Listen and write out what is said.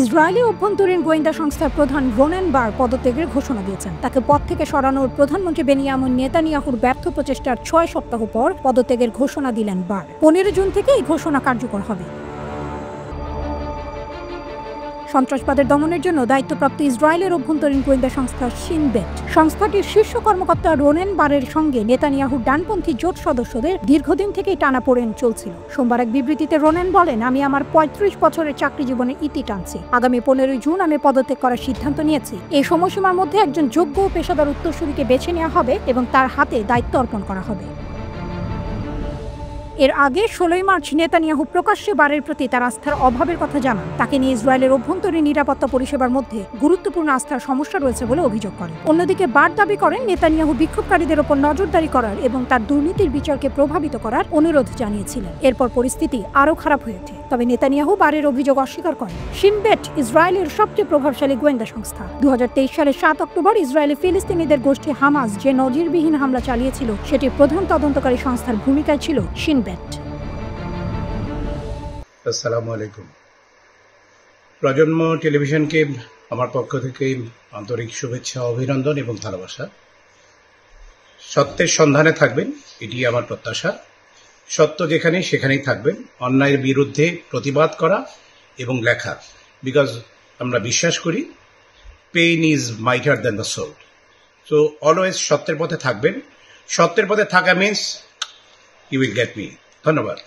Israeli অভ্যন্তরীণ গোয়েন্দা সংস্থার প্রধান রোনেন বার পদত্যাগের ঘোষণা দিয়েছেন। তাকে পদ থেকে সরানোর প্রধানমন্ত্রী বেনিয়ামিন নেতানিয়াহুর ব্যর্থ প্রচেষ্টার 6 সপ্তাহ পর পদত্যাগের ঘোষণা দিলেন বার। 15 জুন থেকে এই ঘোষণা কার্যকর হবে। সন্ত্রাসবাদের দমনের জন্য দায়িত্বপ্রাপ্ত ইসরায়েলের অভ্যন্তরীণ গোয়েন্দা সংস্থা শিন বেট সংস্থাটির শীর্ষ কর্মকর্তা রোনেন বারের সঙ্গে নেতানিয়াহুর ডানপন্থী জোট সদস্যদের দীর্ঘদিন থেকেই টানাপোড়েন চলছিল। সোমবার এক বিবৃতিতে রোনেন বলেন, আমি আমার 35 বছরের চাকরি জীবনের ইতি টানছি। আগামী 15 জুন আমি পদত্যাগ করার সিদ্ধান্ত নিয়েছি। এই সময়সীমার মধ্যে একজন যোগ্য ও পেশাদার উত্তরসূরিকে বেছে নেওয়া হবে এবং তার হাতে দায়িত্ব অর্পণ করা হবে। এর আগে 16 মার্চ নেতানিয়াহু প্রকাশ্যে বারের প্রতি তার আস্থার অভাবের কথা জানান। তাকে নিয়ে ইসরায়েলের অভ্যন্তরীণ নিরাপত্তা পরিষেবার মধ্যে গুরুত্বপূর্ণ আস্থার সমস্যা রয়েছে বলে অভিযোগ করেন। অন্যদিকে বার দাবি করেন, নেতানিয়াহু বিক্ষোভকারীদের ওপর নজরদারি করার এবং তার দুর্নীতির বিচারকে প্রভাবিত করার অনুরোধ জানিয়েছিলেন। এরপর পরিস্থিতি আরও খারাপ হয়ে ওঠে। তবে নেতানিয়াহু বারের অভিযোগ অস্বীকার করেন। শিন বেট ইসরায়েলের সবচেয়ে প্রভাবশালী গোয়েন্দা সংস্থা। 2023 সালের 7 অক্টোবর ইসরায়েলি ফিলিস্তিনিদের গোষ্ঠী হামাস যে নজিরবিহীন হামলা চালিয়েছিল সেটির প্রধান তদন্তকারী সংস্থার ভূমিকায় ছিল শিন বেট। আসসালামু আলাইকুম। প্রজন্ম টেলিভিশনকে আমার পক্ষ থেকে আন্তরিক শুভেচ্ছা, অভিনন্দন এবং ভালোবাসা। সত্যের সন্ধানে থাকবেন, এটি আমার প্রত্যাশা। সত্য যেখানে সেখানেই থাকবেন। অন্যায়ের বিরুদ্ধে প্রতিবাদ করা এবং লেখা, বিকজ আমরা বিশ্বাস করি pain is mightier than the soul. So always সত্যের পথে থাকবেন। সত্যের পথে থাকা means you will get me. ধন্যবাদ।